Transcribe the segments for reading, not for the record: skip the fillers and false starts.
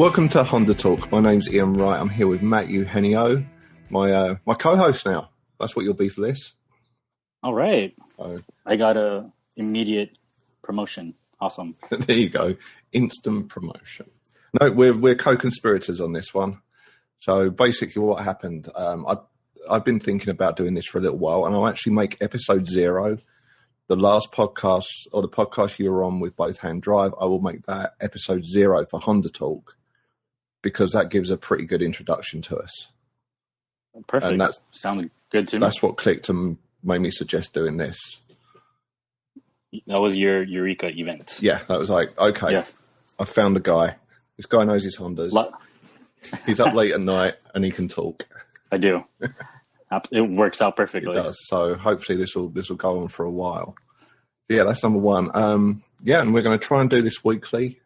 Welcome to Honda Talk. My name's Ian Wright. I'm here with Matt Eugenio, my co-host now. That's what you'll be for this. All right. I got a immediate promotion. Awesome. There you go. Instant promotion. No, we're co-conspirators on this one. So basically what happened, I've been thinking about doing this for a little while, and I'll actually make episode 0, the last podcast, or the podcast you were on with Both Hand Drive, I will make that episode 0 for Honda Talk, because that gives a pretty good introduction to us. Perfect. And that sounded good to me. That's what clicked and made me suggest doing this. That was your Eureka event. Yeah, that was like, okay, yeah. I found the guy. This guy knows his Hondas. He's up late at night and he can talk. I do. It works out perfectly. It does. So hopefully this will go on for a while. Yeah, that's number one. And we're going to try and do this weekly.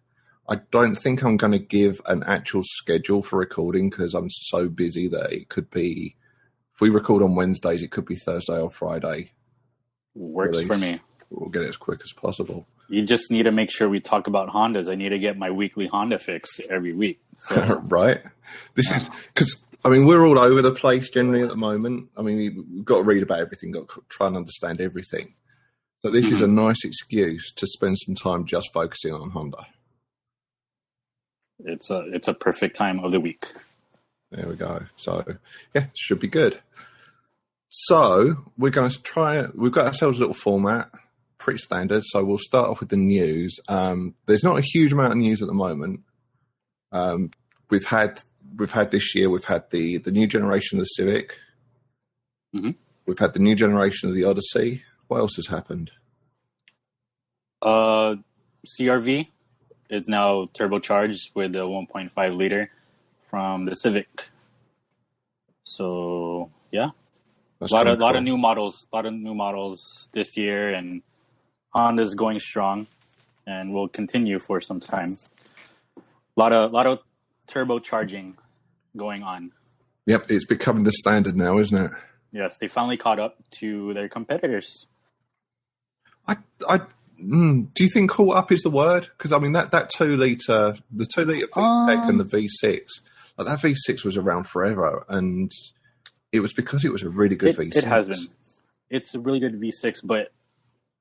I don't think I'm going to give an actual schedule for recording because I'm so busy that it could be, if we record on Wednesdays, it could be Thursday or Friday. Works release. For me. We'll get it as quick as possible. You just need to make sure we talk about Hondas. I need to get my weekly Honda fix every week. So. Right. This is because, we're all over the place generally at the moment. We've got to read about everything, got to try and understand everything. So this is a nice excuse to spend some time just focusing on Honda. It's a perfect time of the week. There we go. So, yeah, it should be good. So we're going to try. We've got ourselves a little format, pretty standard. So we'll start off with the news. There's not a huge amount of news at the moment. We've had this year. We've had the new generation of the Civic. Mm-hmm. We've had the new generation of the Odyssey. What else has happened? CR-V is now turbocharged with the 1.5 liter from the Civic. So yeah, a lot of new models. A lot of new models this year, and Honda's going strong, and will continue for some time. A lot of turbocharging going on. Yep, it's becoming the standard now, isn't it? Yes, they finally caught up to their competitors. Do you think caught up is the word? Because that 2 liter, the 2 liter VTEC and the V6, that V6 was around forever, and it was because it was a really good V6. It has been. It's a really good V6, but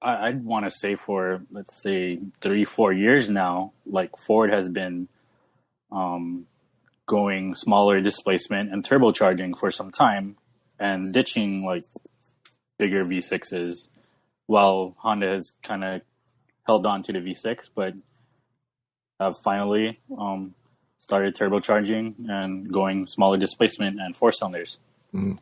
I'd want to say for, let's say, 3-4 years now, like Ford has been going smaller displacement and turbocharging for some time and ditching like bigger V6s, while Honda has kind of held on to the V6, but have finally started turbocharging and going smaller displacement and 4 cylinders. Mm.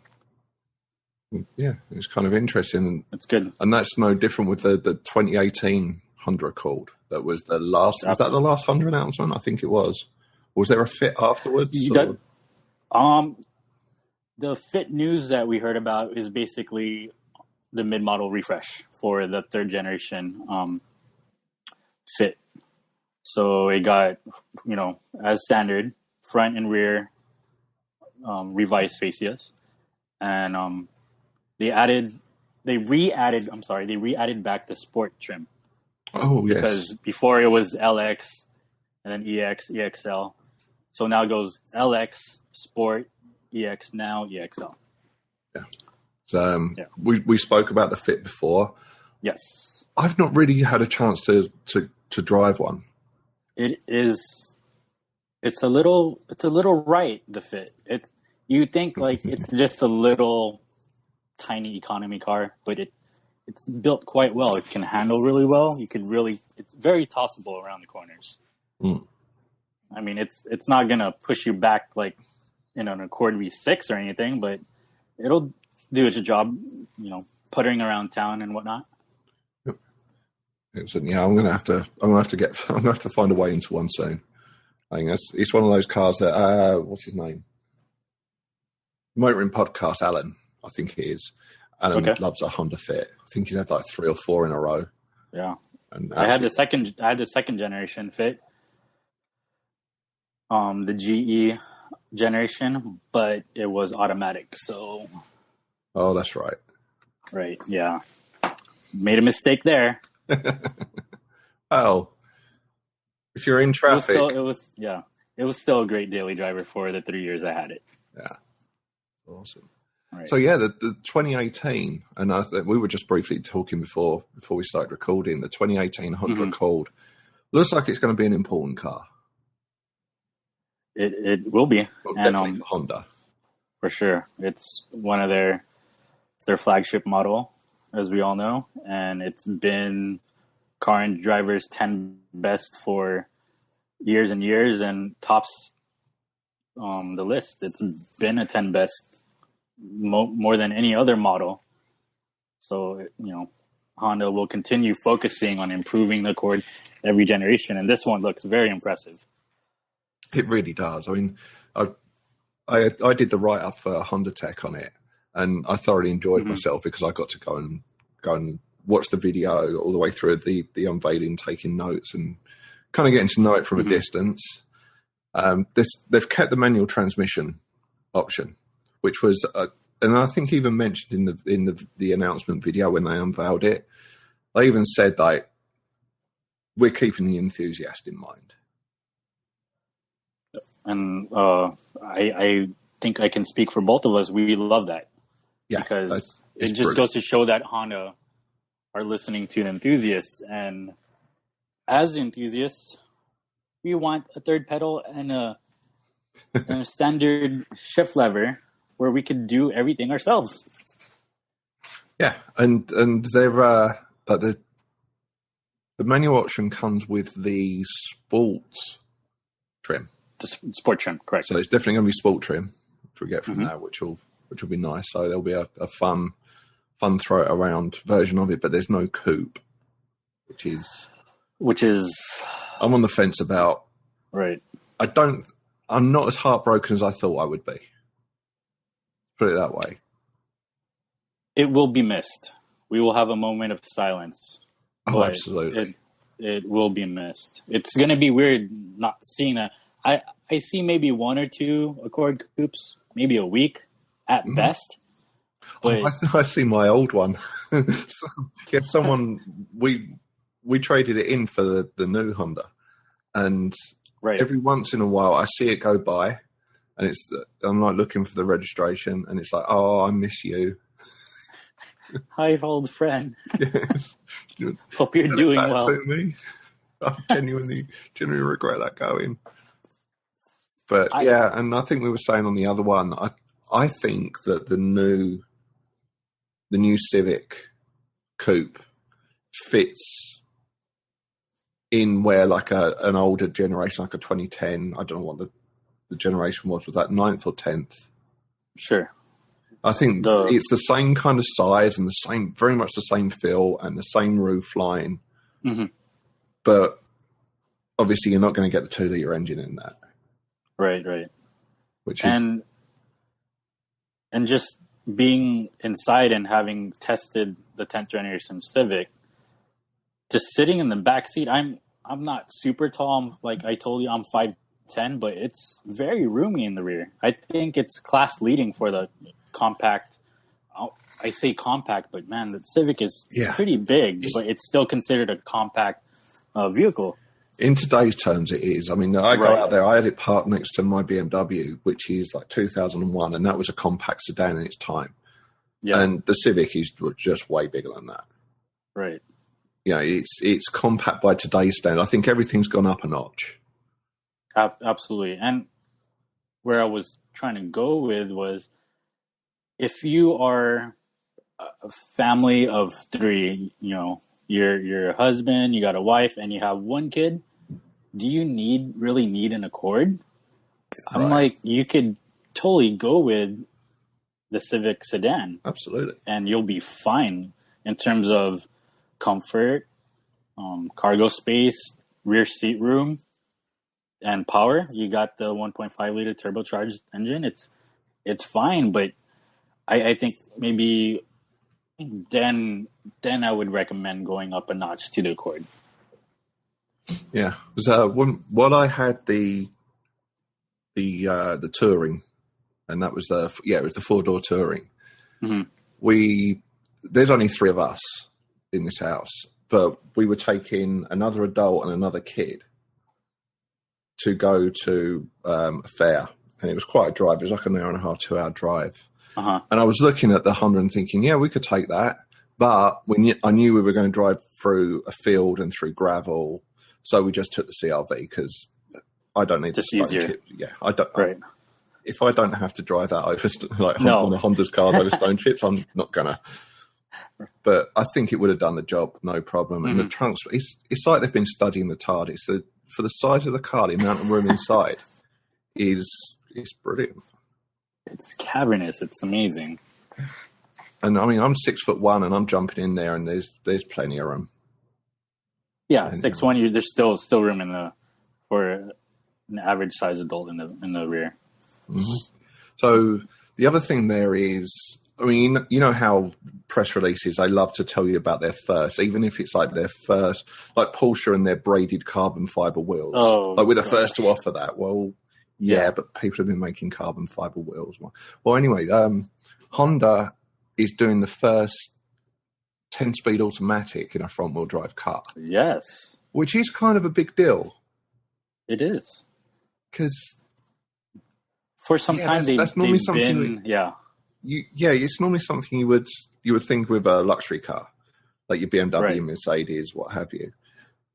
Yeah, it's kind of interesting. It's good. And that's no different with the 2018 Honda Accord. That was the last. Was that the last Honda announcement? I think it was. Was there a fit afterwards? The fit news that we heard about is basically the mid-model refresh for the 3rd generation fit. So it got, as standard, front and rear revised fascias, and they re-added back the sport trim. Oh, yes. Because before it was LX and then EX, EXL. So now it goes LX, Sport, EX, now EXL. Yeah. So we spoke about the fit before. Yes. I've not really had a chance to drive one. It's a little right, the fit. You think like it's just a little tiny economy car, but it's built quite well. It can handle really well. It's very tossable around the corners. Mm. It's not gonna push you back like in an Accord V6 or anything, but it'll do its job, puttering around town and whatnot. Yep. Yeah, I'm gonna have to find a way into one soon. I think it's one of those cars that what's his name? Motoring Podcast, Alan, I think he is. Alan loves a Honda Fit. I think he's had like 3 or 4 in a row. Yeah, and I had the second generation Fit, the GE generation, but it was automatic. So, oh, that's right. Right, yeah, made a mistake there. Oh, if you're in traffic, it it was still a great daily driver for the 3 years I had it. Yeah, awesome. Right. So yeah, the 2018, and I think we were just briefly talking before we started recording. The 2018 Honda Accord looks like it's going to be an important car. It will be, well, definitely for Honda, for sure. It's one of their flagship model, as we all know, and it's been Car and Driver's 10 best for years and years, and tops the list. It's been a 10 best more than any other model. So, Honda will continue focusing on improving the Accord every generation, and this one looks very impressive. It really does. I mean, I did the write-up for Honda Tech on it, and I thoroughly enjoyed myself because I got to go and watch the video all the way through the unveiling, taking notes and kind of getting to know it from a distance. They've kept the manual transmission option, which was, and I think even mentioned in the announcement video when they unveiled it. They even said like, we're keeping the enthusiast in mind. And I think I can speak for both of us. We love that. Yeah, because it just goes to show that Honda are listening to the enthusiasts. And as enthusiasts, we want a third pedal and a standard shift lever where we could do everything ourselves. Yeah, and they're the manual option comes with the sports trim. The sport trim, correct. So it's definitely going to be sport trim, which we get from that, which will be nice. So there'll be a fun throw it around version of it, but there's no coupe, which is I'm on the fence about. Right. I'm not as heartbroken as I thought I would be. Put it that way. It will be missed. We will have a moment of silence. Oh, absolutely. It will be missed. It's going to be weird not seeing that. I see maybe one or two Accord coupes, maybe a week at best. But I see my old one. Someone we traded it in for the new Honda, and every once in a while I see it go by, and I'm like looking for the registration, and it's like, oh, I miss you. Hi, old friend. Yes. Hope you're doing well. To me. I genuinely regret that going. But and I think we were saying on the other one, I think that the new Civic Coupe fits in where like an older generation, like a 2010, I don't know what the generation was that 9th or 10th? Sure. I think it's the same kind of size and very much the same feel and the same roof line. Mm-hmm. But obviously you're not going to get the 2-liter engine in that. Right. Which is and just being inside and having tested the 10th generation Civic, just sitting in the back seat, I'm not super tall. Like I told you, I'm 5'10", but it's very roomy in the rear. I think it's class leading for the compact. I say compact, but man, the Civic is pretty big, but it's still considered a compact vehicle. In today's terms, it is. I mean, I go out there, I had it parked next to my BMW, which is like 2001, and that was a compact sedan in its time. Yeah. And the Civic is just way bigger than that. Right. You know, it's compact by today's standard. I think everything's gone up a notch. Absolutely. And where I was trying to go with was, if you are a family of 3, you're a husband, you got a wife, and you have one kid, do you really need an Accord? I'm like, you could totally go with the Civic sedan. Absolutely. And you'll be fine in terms of comfort, cargo space, rear seat room, and power. You got the 1.5-liter turbocharged engine. It's fine, but I think maybe then I would recommend going up a notch to the Accord. Yeah, when I had the Touring, and that was it was the 4-door Touring. Mm-hmm. There's only 3 of us in this house, but we were taking another adult and another kid to go to a fair, and it was quite a drive. It was like an hour and a half, 2 hour drive. Uh-huh. And I was looking at the Honda and thinking, yeah, we could take that. But I knew we were going to drive through a field and through gravel. So we just took the CRV because I don't need just the stone easier. chip. Yeah, I don't. Right. If I don't have to drive that over, No. on a Honda's cars over stone chips, I'm not going to. But I think it would have done the job, no problem. And the trunks, it's like they've been studying the TARDIS. So for the size of the car, the amount of room inside is brilliant. It's cavernous. It's amazing. And I mean, I'm 6'1" and I'm jumping in there, and there's plenty of room. Yeah, 6'1". There's still room for an average size adult in the rear. Mm-hmm. So the other thing there is, I mean, you know how press releases, they love to tell you about their first, even if it's like their first, like Porsche and their braided carbon fiber wheels. Oh, like we're the first to offer that. Well, yeah, but people have been making carbon fiber wheels. Well, anyway, Honda is doing the first 10-speed automatic in a front-wheel drive car. Yes. Which is kind of a big deal. It is. Because for some time that's normally something it's normally something you would think with a luxury car, like your BMW, Mercedes, what have you.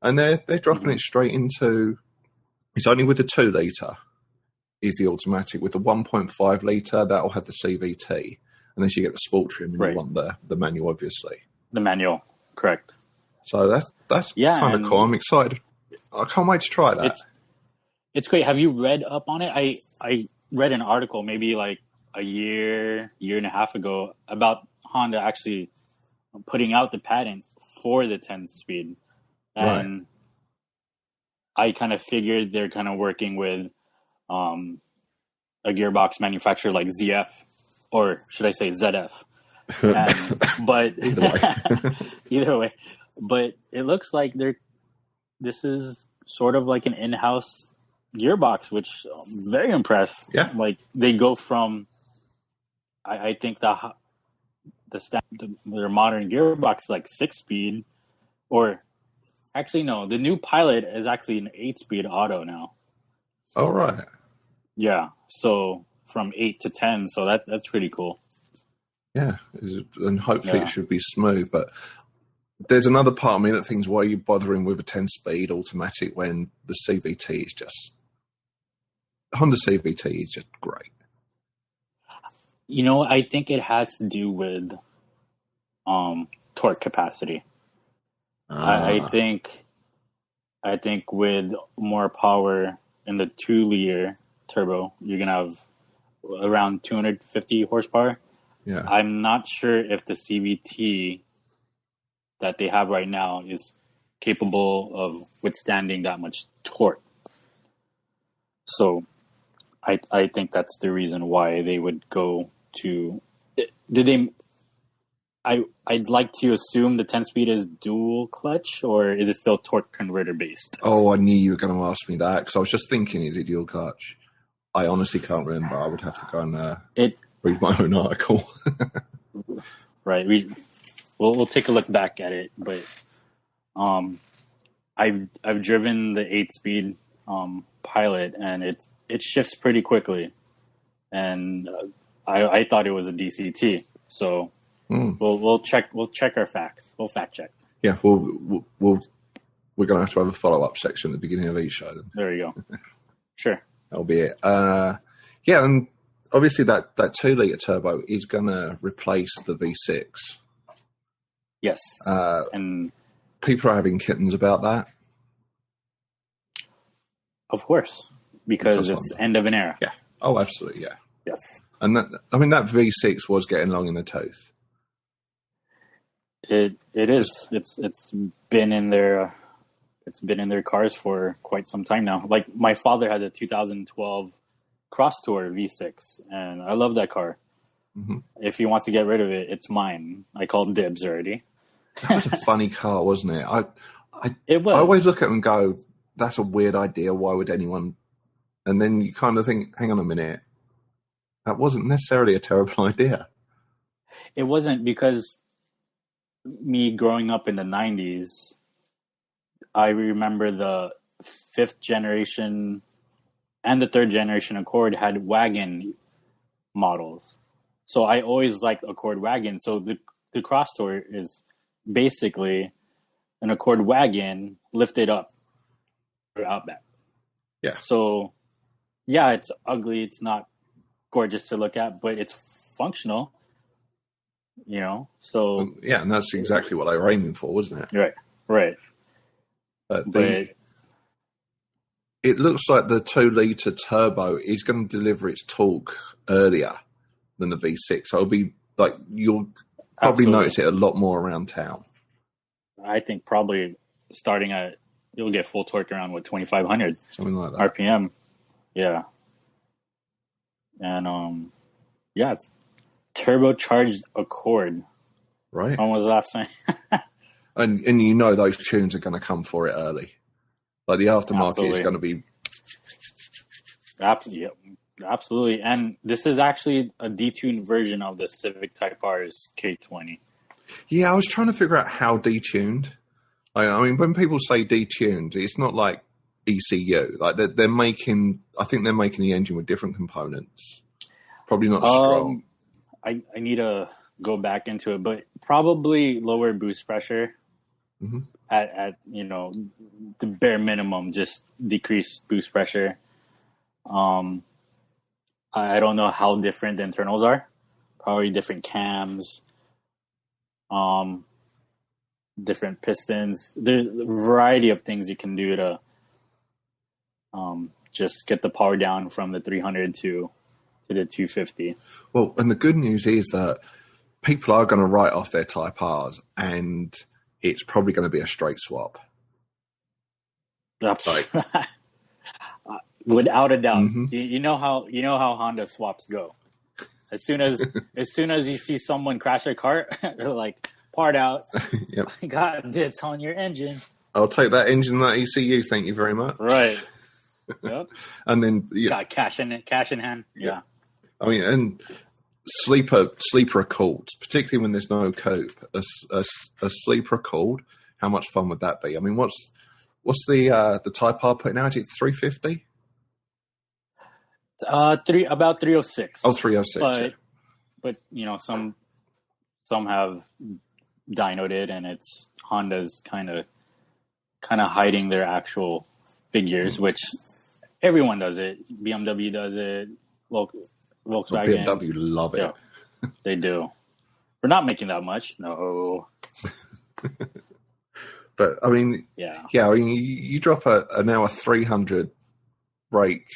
And they're dropping it straight into, it's only with the 2-litre is the automatic. With the 1.5 litre, that'll have the CVT. Unless you get the sport trim and you want the manual, obviously. The manual, correct. So that's kind of cool. I'm excited. I can't wait to try that. It's great. Have you read up on it? I read an article maybe like a year and a half ago about Honda actually putting out the patent for the 10-speed. And I kind of figured they're kind of working with a gearbox manufacturer like ZF, or should I say ZF? But either way, but it looks like this is sort of like an in-house gearbox, which I'm very impressed. Yeah, like they go from, I think their modern gearbox is like 6-speed, or actually no, the new Pilot is actually an 8-speed auto now. Oh right. Yeah, so from 8 to 10, so that's pretty cool. Yeah, and hopefully it should be smooth. But there's another part of me that thinks, why are you bothering with a 10-speed automatic when the CVT is just... Honda CVT is just great. You know, I think it has to do with torque capacity. I think with more power in the 2-liter turbo, you're going to have around 250 horsepower. Yeah. I'm not sure if the CVT that they have right now is capable of withstanding that much torque. So I think that's the reason why they would go to... I'd like to assume the 10-speed is dual clutch, or is it still torque converter based? Oh, I knew you were going to ask me that, because I was just thinking, is it dual clutch? I honestly can't remember. I would have to go and read my own article. Right. We'll take a look back at it, but I've driven the 8-speed Pilot, and it shifts pretty quickly, and I thought it was a DCT. So we'll check our facts. We'll fact check. Yeah, we're going to have a follow-up section at the beginning of each show. Then. There you go. Sure. That'll be it. Yeah, and obviously that 2-litre turbo is going to replace the V6. Yes. And people are having kittens about that. Of course, because it's end of an era. Yeah. Oh, absolutely. Yeah. Yes. And that V6 was getting long in the tooth. It is. It's been in their cars for quite some time now. Like my father has a 2012 Cross Tour V6, and I love that car. Mm-hmm. If he wants to get rid of it, it's mine. I called dibs already. That was a funny car, wasn't it? It was. I always look at it and go, that's a weird idea. Why would anyone? And then you kind of think, hang on a minute. That wasn't necessarily a terrible idea. It wasn't, because me growing up in the 90s, I remember the 5th generation and the third generation Accord had wagon models. So I always liked Accord wagon. So the Cross Tour is basically an Accord wagon lifted up or Outback. Yeah. So yeah, it's ugly. It's not gorgeous to look at, but it's functional. You know, so yeah, and that's exactly what they were aiming for, wasn't it? Right. But it looks like the 2-liter turbo is going to deliver its torque earlier than the V6. So it'll be like you'll probably notice it a lot more around town. I think probably starting at you'll get full torque around 2,500 something like that RPM. Yeah, and it's turbocharged Accord. Right. When was the last time? and you know those tunes are going to come for it early. Like the aftermarket is going to be. Absolutely. And this is actually a detuned version of the Civic Type R's K20. Yeah, I was trying to figure out how detuned. I mean, when people say detuned, it's not like ECU. Like they're making. I think they're making the engine with different components. Probably not strong. I need to go back into it, but probably lower boost pressure. Mm-hmm. At the bare minimum, just decrease boost pressure. I don't know how different the internals are. Probably different cams, different pistons. There's a variety of things you can do to just get the power down from the 300 to the 250. Well, and the good news is that people are going to write off their Type Rs, and it's probably going to be a straight swap. Like, without a doubt. Mm-hmm. You know how Honda swaps go. As soon as you see someone crash a cart, they're like, part out. Yep. Got dips on your engine. I'll take that engine, that ECU. Thank you very much. Right. Yep. And then got cash in hand. Yeah. I mean, and sleeper Accords, particularly when there's no coupe, a sleeper Accord. How much fun would that be? I mean, what's the Type R putting out? Is it 350? About 306. Oh, 306. But some have dynoed it, and it's Honda's kind of hiding their actual figures, which everyone does it. BMW does it. Volkswagen. BMW love it. Yeah, they do. We're not making that much. No. But I mean, I mean, you drop a now a 300 brake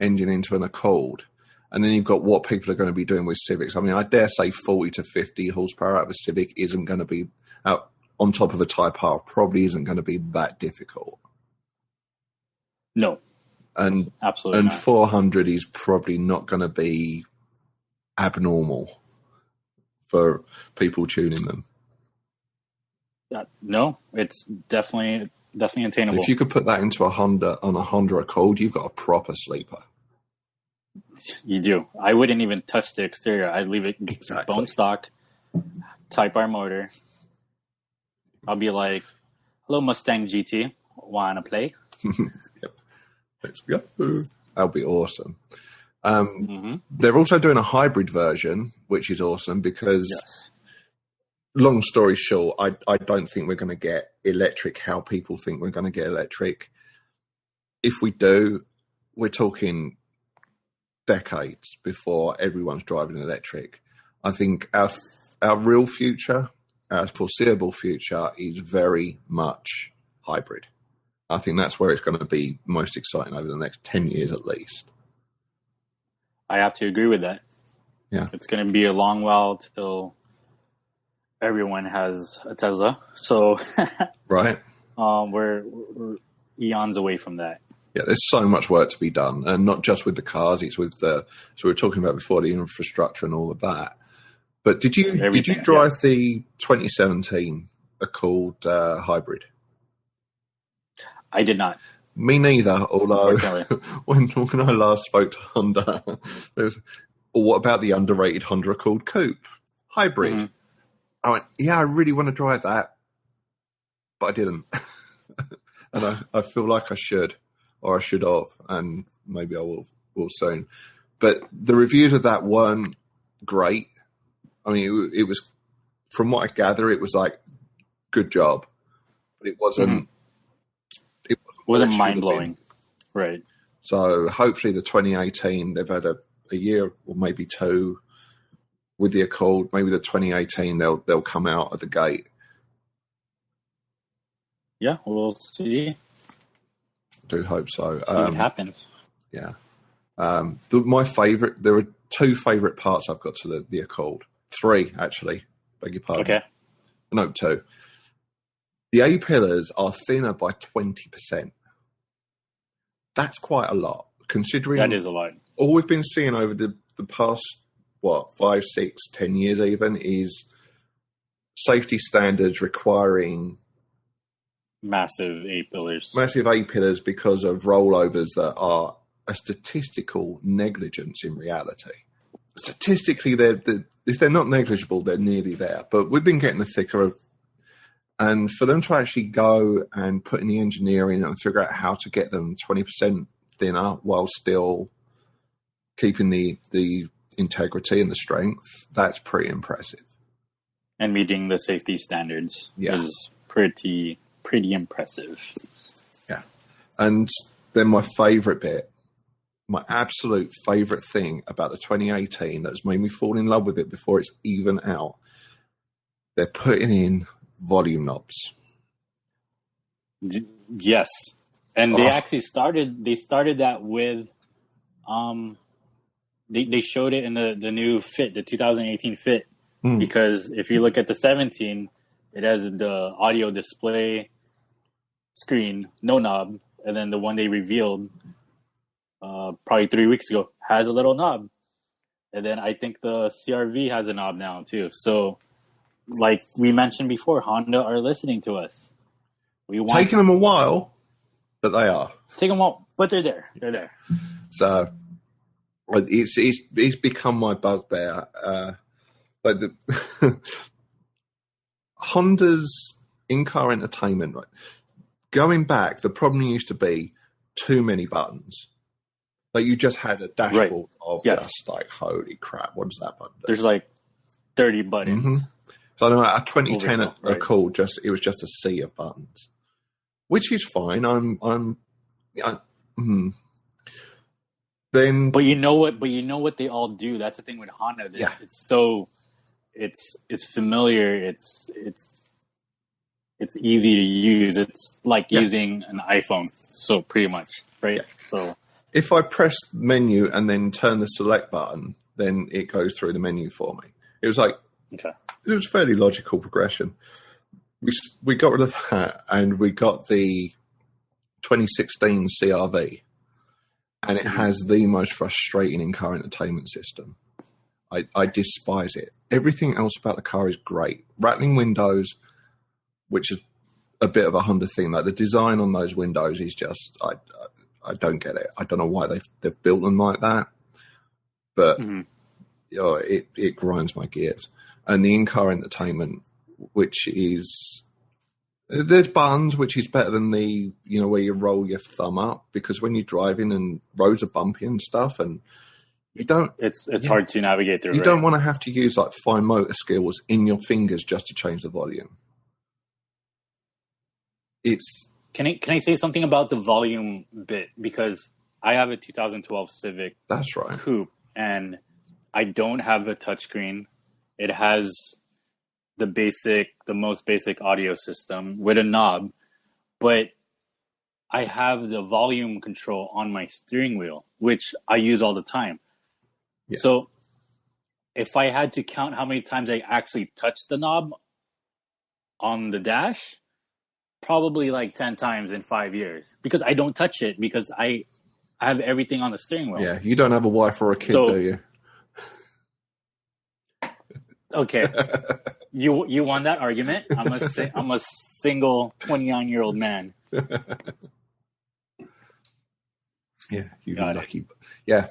engine into an Accord, and then you've got what people are going to be doing with Civics. I mean, I dare say 40 to 50 horsepower out of a Civic isn't going to be out on top of a Type R. Probably isn't going to be that difficult. No. And absolutely, and not. 400 is probably not going to be abnormal for people tuning them. No, it's definitely attainable. If you could put that into a Honda Accord, you've got a proper sleeper. You do. I wouldn't even touch the exterior. I'd leave it bone stock, Type R motor. I'll be like, "Hello, Mustang GT, wanna play?" Yep. Let's go. That'll be awesome. They're also doing a hybrid version, which is awesome because, long story short, I don't think we're going to get electric how people think we're going to get electric. If we do, we're talking decades before everyone's driving electric. I think our real future, our foreseeable future, is very much hybrid. I think that's where it's going to be most exciting over the next 10 years at least. I have to agree with that. Yeah. It's going to be a long while till everyone has a Tesla. So right. We're eons away from that. Yeah, there's so much work to be done, and not just with the cars. It's with so we were talking about before, the infrastructure and all of that. But did you drive the 2017 Accord hybrid? I did not. Me neither. Although when I last spoke to Honda, what about the underrated Honda Accord Coupe hybrid? Mm-hmm. I went, yeah, I really want to drive that, but I didn't, and I feel like I should. Or I should have, and maybe I will soon. But the reviews of that weren't great. I mean, it was, from what I gather, it was like, good job, but it wasn't. It wasn't mind blowing, right? So hopefully, the 2018 they've had a year or maybe two with the Accord. Maybe the 2018 they'll come out of the gate. Yeah, we'll see. I do hope so. See what happens. Yeah. My favorite. There are two favorite parts I've got to the Accord. Three, actually. Beg your pardon. Okay. No, two. The A-pillars are thinner by 20%. That's quite a lot, considering... That is a lot. All we've been seeing over the past, 5, 6, 10 years even, is safety standards requiring... Massive A-pillars. Massive A-pillars because of rollovers that are a statistical negligence in reality. Statistically, if they're not negligible, they're nearly there. But we've been getting the thicker of... And for them to actually go and put in the engineering and figure out how to get them 20% thinner while still keeping the integrity and the strength, that's pretty impressive. And meeting the safety standards is pretty impressive. Yeah. And then my favorite bit, my absolute favorite thing about the 2018 that's made me fall in love with it before it's even out, they're putting in volume knobs. Yes. And they actually started that with they showed it in the new Fit, the 2018 Fit, because if you look at the 17, it has the audio display screen, no knob, and then the one they revealed probably 3 weeks ago has a little knob. And then I think the CR-V has a knob now too. So like we mentioned before, Honda are listening to us. Taking them a while, but they are. Take them out, but they're there. They're there. So it's become my bugbear. Like the Honda's in-car entertainment, right? Going back, the problem used to be too many buttons. Like you just had a dashboard of just like, holy crap, what does that button do? There's like 30 buttons. Mm-hmm. So I don't know, a 2010 Accord, it was just a sea of buttons, which is fine. Then, but you know what they all do. That's the thing with Honda. It's familiar. It's easy to use. It's like using an iPhone. So pretty much, right? Yeah. So if I press menu and then turn the select button, then it goes through the menu for me. It was like, it was fairly logical progression. We got rid of that and we got the 2016 CR-V, and it has the most frustrating in-car entertainment system. I despise it. Everything else about the car is great. Rattling windows, which is a bit of a Honda thing. Like the design on those windows is just, I don't get it. I don't know why they've built them like that, but it grinds my gears. And the in-car entertainment, which is, there's buttons, which is better than the, where you roll your thumb up, because when you're driving and roads are bumpy and stuff, and you don't, it's hard to navigate through. You don't want to have to use like fine motor skills in your fingers just to change the volume. Can I say something about the volume bit? Because I have a 2012 Civic. That's right. Coupe, and I don't have a touchscreen. It has the most basic audio system with a knob, but I have the volume control on my steering wheel, which I use all the time. Yeah. So if I had to count how many times I actually touched the knob on the dash, probably like 10 times in 5 years, because I don't touch it because I have everything on the steering wheel. Yeah, you don't have a wife or a kid, do you? Okay, you won that argument. I'm a single 29-year-old man. Yeah, you're lucky. Yeah,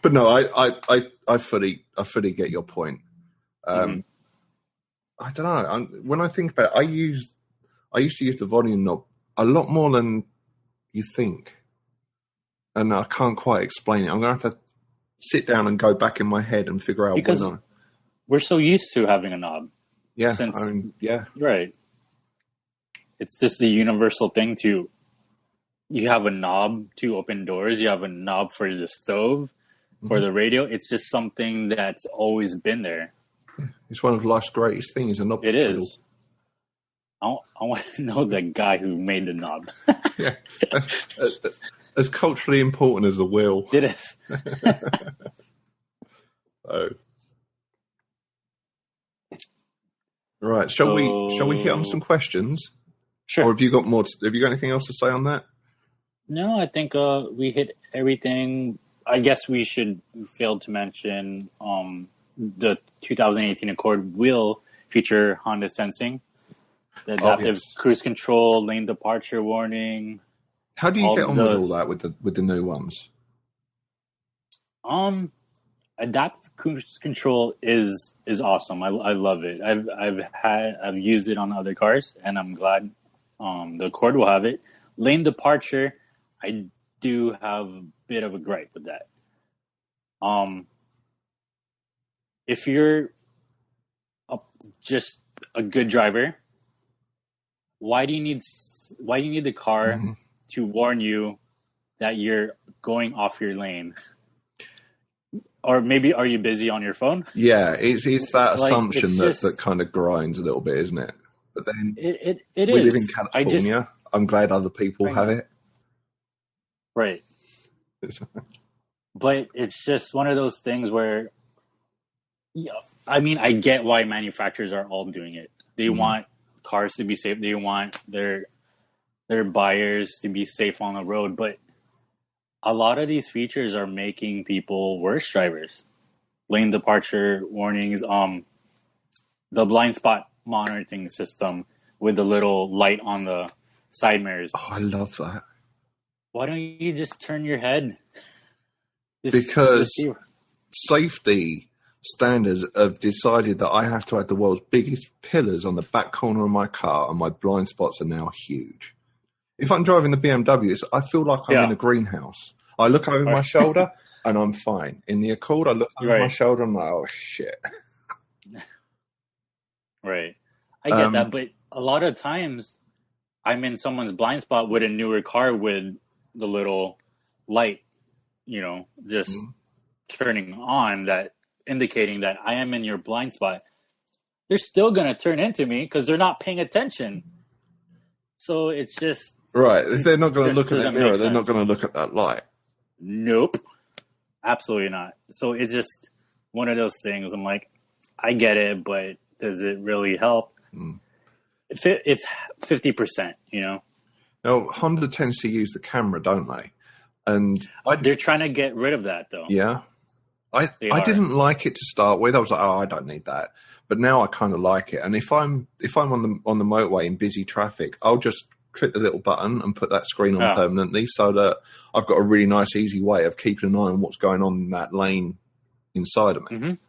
but no, I fully get your point. I don't know. When I think about it, I used to use the volume knob a lot more than you think. and I can't quite explain it. I'm going to have to sit down and go back in my head and figure out because when I... we're so used to having a knob. Yeah, Since, I mean, yeah. Right. It's just the universal thing to... You have a knob to open doors. You have a knob for the stove, for the radio. It's just something that's always been there. It's one of life's greatest things, a knob It to twiddle. is. I want to know the guy who made the knob. Yeah. As culturally important as the wheel. It is. Oh. Right. Shall we hit on some questions? Sure. Or have you got more? Have you got anything else to say on that? No, I think we hit everything. I guess we failed to mention the 2018 Accord will feature Honda sensing, the adaptive cruise control, lane departure warning. How do you get on with all that with the new ones? Adaptive cruise control is awesome. I love it. I've used it on other cars, and I'm glad the Accord will have it. Lane departure, I do have a bit of a gripe with that. If you're just a good driver, why do you need the car to warn you that you're going off your lane? Or maybe are you busy on your phone? Yeah, it's that assumption that kind of grinds a little bit, isn't it? But then we live in California. I'm glad other people have it. Right. But it's just one of those things where, I mean, I get why manufacturers are all doing it. They want cars to be safe. They want their buyers to be safe on the road. But a lot of these features are making people worse drivers. Lane departure warnings, the blind spot monitoring system with the little light on the side mirrors. Oh, I love that. Why don't you just turn your head? Because safety standards have decided that I have to have the world's biggest pillars on the back corner of my car, and my blind spots are now huge. If I'm driving the BMW, I feel like I'm in a greenhouse. I look over my shoulder and I'm fine. In the Accord, I look over my shoulder and I'm like, oh, shit. Right. I get that, but a lot of times I'm in someone's blind spot with a newer car with the little light, just turning on, that indicating that I am in your blind spot. They're still going to turn into me because they're not paying attention. So it's just... Right. If they're not going to look at that mirror, they're not going to look at that light. Nope. Absolutely not. So it's just one of those things. I'm like, I get it, but does it really help? It's 50%, Now, Honda tends to use the camera, don't they? And they're trying to get rid of that, though. Yeah. I didn't like it to start with. I was like, oh, I don't need that. But now I kind of like it. And if I'm on the motorway in busy traffic, I'll just click the little button and put that screen on permanently, so that I've got a really nice, easy way of keeping an eye on what's going on in that lane inside of me.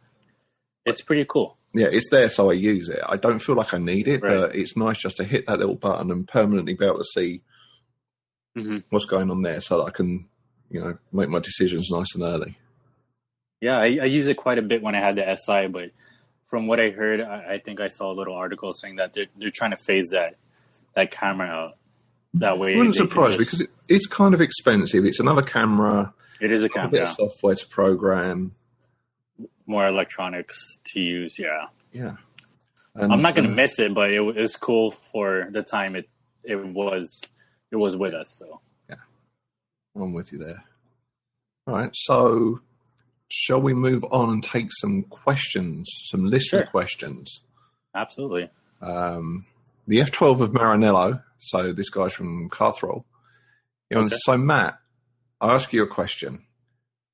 It's pretty cool. Yeah, it's there, so I use it. I don't feel like I need it, but it's nice just to hit that little button and permanently be able to see what's going on there, so that I can, make my decisions nice and early. Yeah, I use it quite a bit when I had the SI, but from what I heard, I think I saw a little article saying that they're trying to phase that camera out. That way, it wouldn't surprise me, because it's kind of expensive. It's another camera. It is a camera. A bit of software to program. More electronics to use, Yeah. And, I'm not going to miss it, but it was cool for the time it was with us. So yeah, I'm with you there. All right, so shall we move on and take some questions, some listener questions? Absolutely. The F12 of Maranello, so this guy's from Carthrall. So Matt, I ask you a question.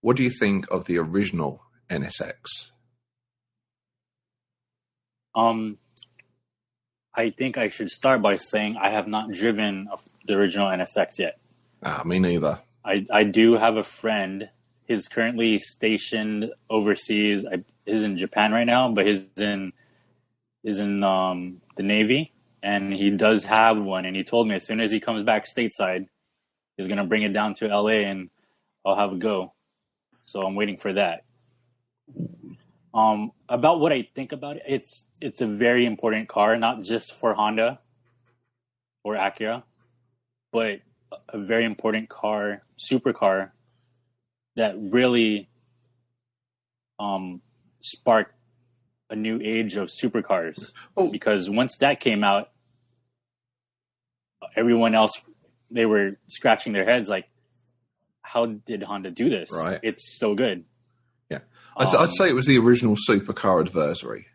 What do you think of the original NSX? I think I should start by saying I have not driven the original NSX yet. Me neither. I do have a friend. He's currently stationed overseas. He's in Japan right now, but he's in the Navy, and he does have one. And he told me as soon as he comes back stateside, he's going to bring it down to LA, and I'll have a go. So I'm waiting for that. About what I think about it, it's a very important car, not just for Honda or Acura, but a very important car, supercar that really sparked a new age of supercars. Because once that came out, everyone else, they were scratching their heads like, how did Honda do this? Right. It's so good. Yeah. I'd say it was the original supercar adversary.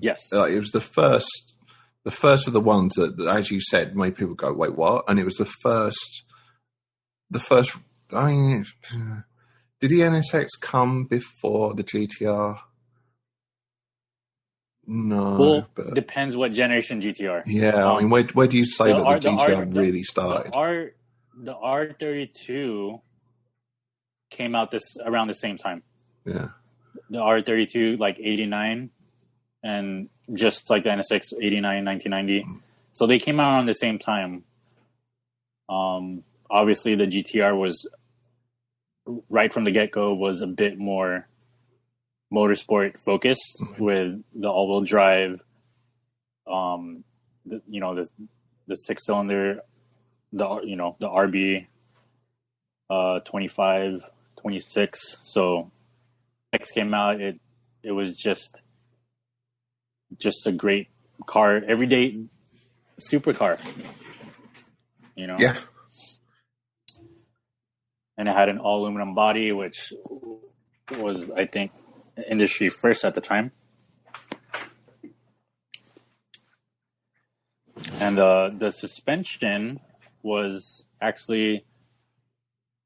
Yes. It was the first of the ones that, as you said, made people go, wait, what? And it was the first, I mean, did the NSX come before the GTR? No. Well, but depends what generation GTR. Yeah, I mean, where do you say that the GTR really started? The R32 came out around the same time. Yeah. The R32, like 89, and just like the NSX, 89, 1990. So they came out around the same time. Obviously, the GTR was, right from the get-go, was a bit more motorsport focused with the all-wheel drive, the 6-cylinder, the RB 25, 26. So X came out, it was just a great car, everyday supercar. Yeah. And it had an all aluminum body, which was, I think, industry first at the time. And the suspension was actually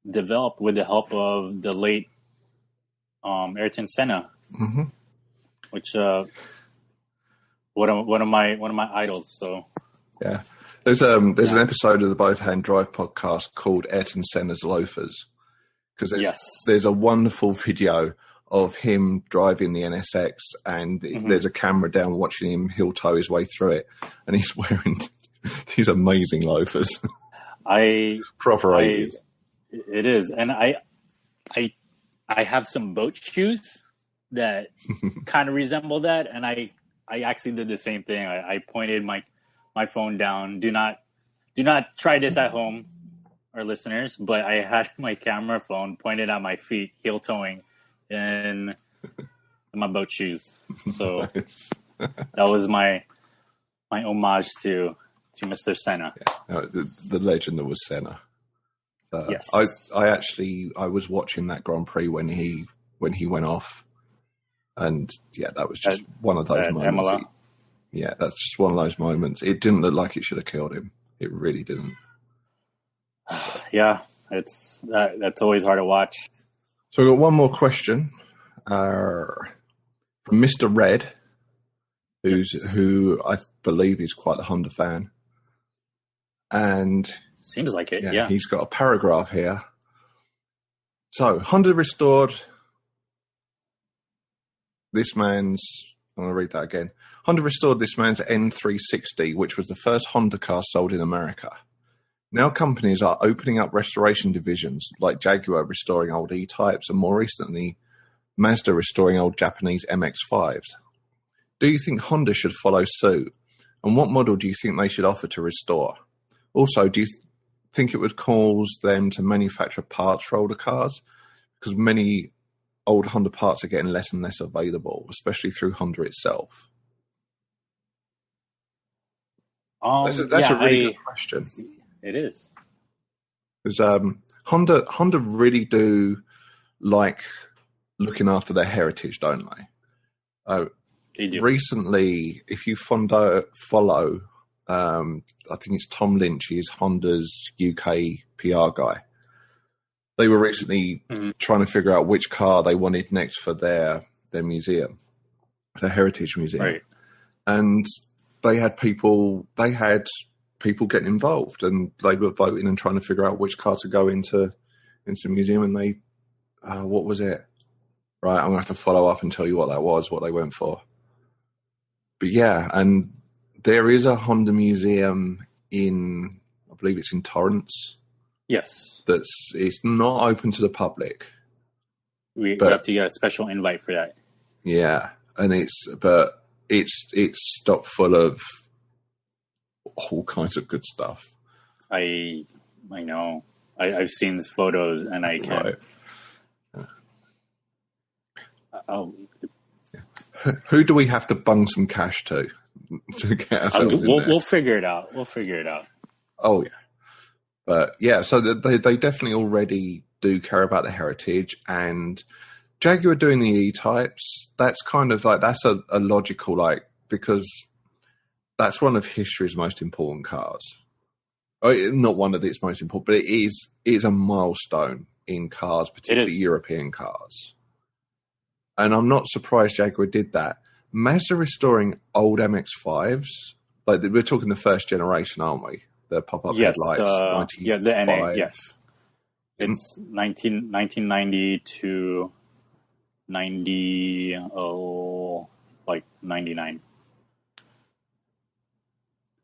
developed with the help of the late Ayrton Senna, which one of my idols. So yeah, there's an episode of the Both Hand Drive podcast called Ayrton Senna's Loafers, because there's a wonderful video of him driving the NSX, and there's a camera down watching him heel toe his way through it, and he's wearing these amazing loafers. Proper 80s. It is, and I have some boat shoes that kind of resemble that, and I actually did the same thing. I pointed my phone down. Do not try this at home, our listeners, but I had my camera phone pointed at my feet, heel toeing in my boat shoes. So that was my homage to Mr. Senna. Yeah. The legend that was Senna. Yes. I was watching that Grand Prix when he went off, and that was just one of those moments. That's just one of those moments. It didn't look like it should have killed him. It really didn't. Yeah, that's always hard to watch. So we've got one more question from Mr. Red, who I believe is quite a Honda fan. And seems like it, yeah. He's got a paragraph here. So, Honda restored this man's... I'm going to read that again. Honda restored this man's N360, which was the first Honda car sold in America. Now companies are opening up restoration divisions, like Jaguar restoring old E-Types, and more recently, Mazda restoring old Japanese MX-5s. Do you think Honda should follow suit? And what model do you think they should offer to restore? Also, do you think it would cause them to manufacture parts for older cars? Because many old Honda parts are getting less and less available, especially through Honda itself. That's a really good question. It is. Because Honda really do like looking after their heritage, don't they? They do. Recently, if you follow, I think it's Tom Lynch, he's Honda's UK PR guy. They were recently trying to figure out which car they wanted next for their museum, their heritage museum. Right. And they had people getting involved, and they were voting and trying to figure out which car to go into the museum. And they, what was it? Right, I'm going to have to follow up and tell you what that was, what they went for. But yeah, and there is a Honda museum I believe it's in Torrance, Yes. It's not open to the public. We But have to get a special invite for that. yeah, and it's stock full of all kinds of good stuff. I know. I've seen the photos and I can. Right. Oh, Who do we have to bung some cash to get ourselves in there? we'll figure it out. We'll figure it out. Oh yeah, but yeah. So they definitely already do care about the heritage, and Jaguar doing the E-types. That's kind of like that's a logical because that's one of history's most important cars. Not one of its most important, but it is a milestone in cars, particularly European cars. And I'm not surprised Jaguar did that. Mazda restoring old MX-5s, like we're talking the first generation, aren't we? The pop-up headlights, the NA, yes. It's 1990 to 99.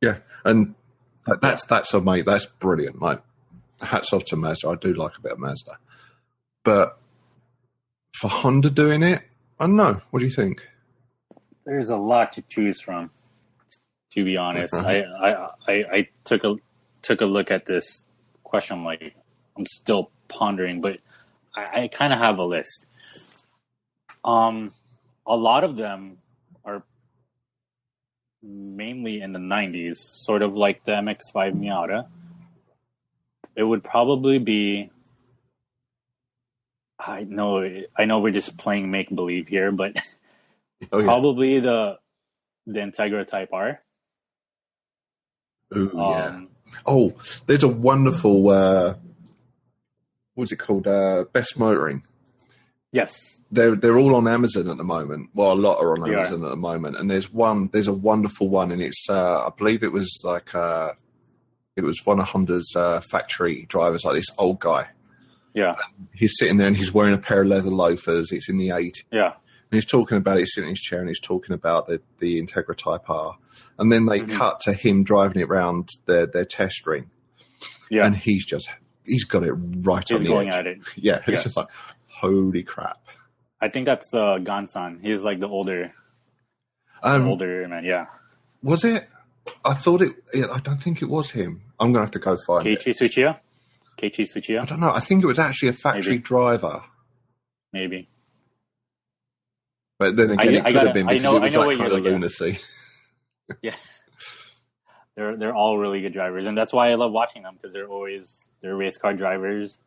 Yeah, and that's a mate. That's brilliant. Like, hats off to Mazda. I do like a bit of Mazda, but for Honda doing it, I don't know. What do you think? There's a lot to choose from, to be honest. I took a look at this question. I'm still pondering, but I kind of have a list. A lot of them are mainly in the 90s, sort of like the MX-5 Miata. It would probably be. I know we're just playing make believe here, but probably the Integra Type R. Ooh, yeah. Oh, there's a wonderful what's it called? Best Motoring. Yes. They're all on Amazon at the moment. Well, a lot are on Amazon at the moment, and there's a wonderful one, and it's I believe it was it was one of Honda's factory drivers, like this old guy. Yeah. He's sitting there and he's wearing a pair of leather loafers. It's in the 80s. Yeah. And he's talking about it. He's sitting in his chair and he's talking about the Integra Type R. And then they cut to him driving it around their test ring. Yeah. And he's got it right on the edge. He's going at it. Yeah. It's just like, holy crap. I think that's Gansan. He's like the older man. Yeah. Was it? I thought it. I don't think it was him. I'm going to have to go find Keiichi Tsuchiya? Keiichi Tsuchiya? I don't know. I think it was actually a factory driver. Maybe. But then again, it could have been because it was that kind of lunacy. Yeah. They're all really good drivers. And that's why I love watching them, because they're race car drivers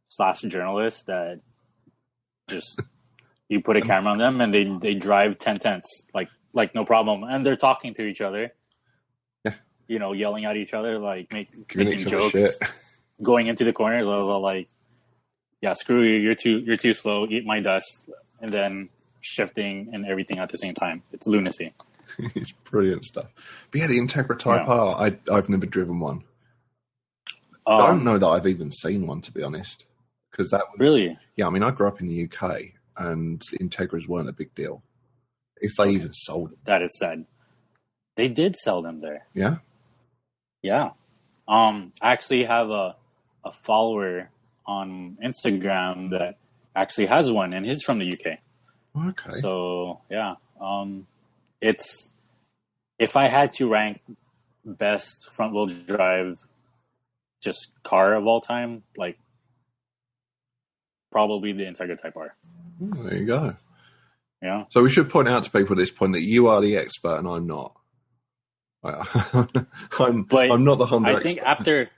/ journalists that just, you put a camera on them and they drive 10-tenths, like no problem. And they're talking to each other. Yeah. You know, yelling at each other, like making jokes. Going into the corner, like, yeah, screw you, you're too slow, eat my dust, and then shifting and everything at the same time. It's lunacy. It's brilliant stuff. But yeah, the Integra Type R, I've never driven one. I don't know that I've even seen one, to be honest. Because that was, really? Yeah, I mean, I grew up in the UK, and Integras weren't a big deal. If they even sold them. That is sad. They did sell them there. Yeah? Yeah. I actually have a follower on Instagram that actually has one, and he's from the UK. Okay. So yeah, it's, if I had to rank best front wheel drive just car of all time, like, probably the Integra Type R. There you go. Yeah. So we should point out to people at this point that you are the expert and I'm not. I'm not the Honda expert. I think after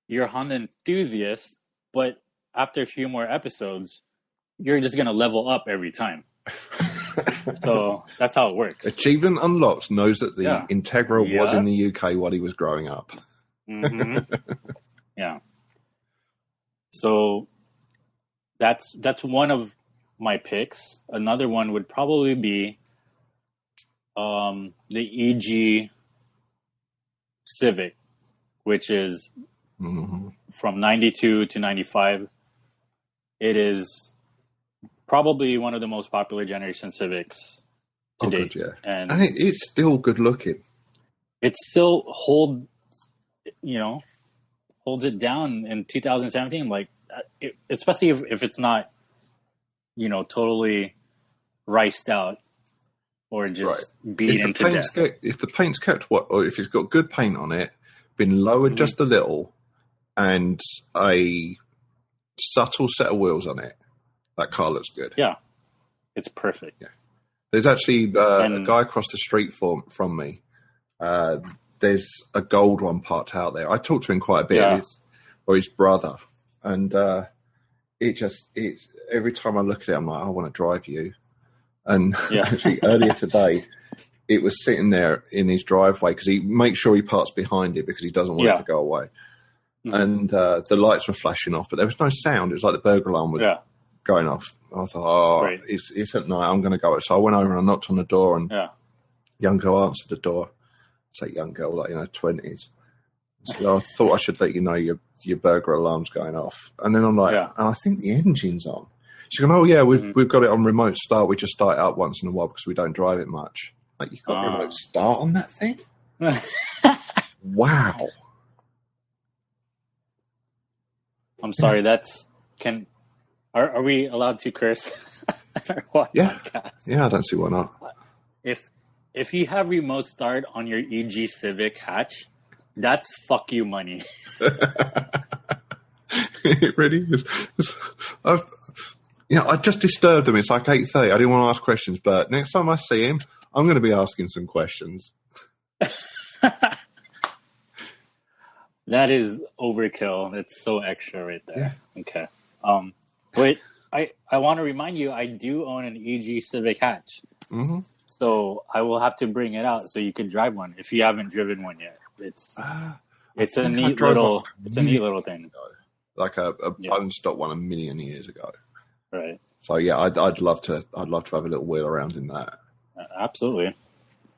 you're a Honda enthusiast, but after a few more episodes, you're just going to level up every time. So that's how it works. Achievement Unlocked knows that the Integra was in the UK while he was growing up. Mm-hmm. Yeah. So that's one of my picks. Another one would probably be the EG Civic, which is from 92 to 95. It is probably one of the most popular generation Civics to date. Good, yeah. And it's still good looking. It still holds it down in 2017. Like, especially if it's not, totally riced out or just beat into death. If the paint's kept or if it's got good paint on it, been lowered just a little, and a subtle set of wheels on it, that car looks good. Yeah, it's perfect. Yeah, there's actually a guy across the street from me. There's a gold one parked out there. I talked to him quite a bit, or his brother, and it's every time I look at it, I'm like, I want to drive you. And actually, earlier today, it was sitting there in his driveway because he makes sure he parks behind it because he doesn't want it to go away. Mm-hmm. And the lights were flashing off, but there was no sound. It was like the burglar alarm was going off. I thought, it's at night. I'm going to go. So I went over and I knocked on the door, and young girl answered the door. Say young girl, like 20s. So I thought I should let you know your burglar alarm's going off. And then I'm like, and I think the engine's on. She's going, oh yeah, we've got it on remote start. We just start it up once in a while because we don't drive it much. Like, you've got remote start on that thing? Wow. I'm sorry. Are we allowed to curse? Yeah, I don't see why not. If you have remote start on your EG Civic hatch, that's fuck you money. It really is. I just disturbed him. It's like 8:30. I didn't want to ask questions, but next time I see him, I'm going to be asking some questions. That is overkill. It's so extra right there. Yeah. Okay. Wait, I want to remind you, I do own an EG Civic hatch. Mm-hmm. So I will have to bring it out so you can drive one if you haven't driven one yet. It's a neat little thing. Like a bone stock one a million years ago. Right. So yeah, I'd love to have a little wheel around in that. Absolutely.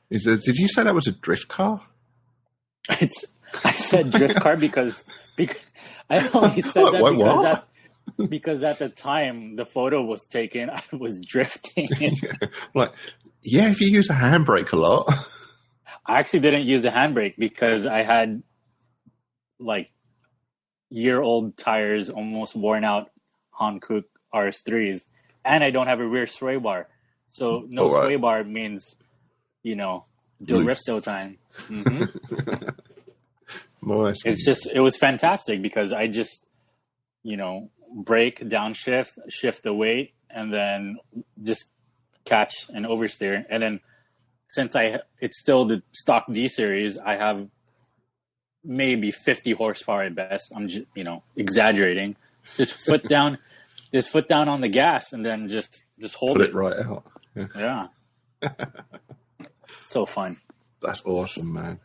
Did you say that was a drift car? I said drift car because I only said that because at the time the photo was taken, I was drifting. If you use a handbrake a lot. I actually didn't use a handbrake because I had like year-old tires, almost worn out Hankook RS3s, and I don't have a rear sway bar. So sway bar means, Doripto time. Mm-hmm. Nice. It was fantastic because I just, brake, downshift, shift the weight, and then just catch and oversteer. And then since it's still the stock D series, I have maybe 50 horsepower at best. I'm just, exaggerating. Just foot down on the gas, and then just hold it right out. Yeah. So fun. That's awesome, man.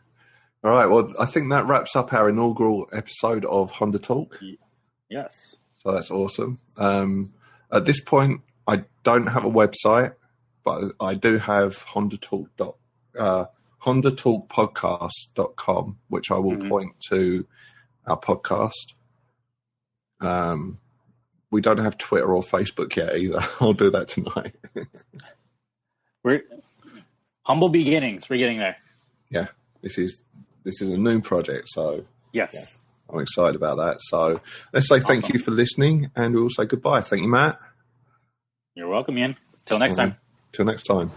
All right. Well, I think that wraps up our inaugural episode of Honda Talk. Yes. So that's awesome. At this point, I don't have a website, but I do have HondaTalkPodcast.com, which I will point to our podcast. We don't have Twitter or Facebook yet either. I'll do that tonight. We're humble beginnings. We're getting there. Yeah, this is a new project, so yes, I'm excited about that. So let's say thank you for listening, and we'll say goodbye. Thank you, Matt. You're welcome, Ian. Till next time. Till next time.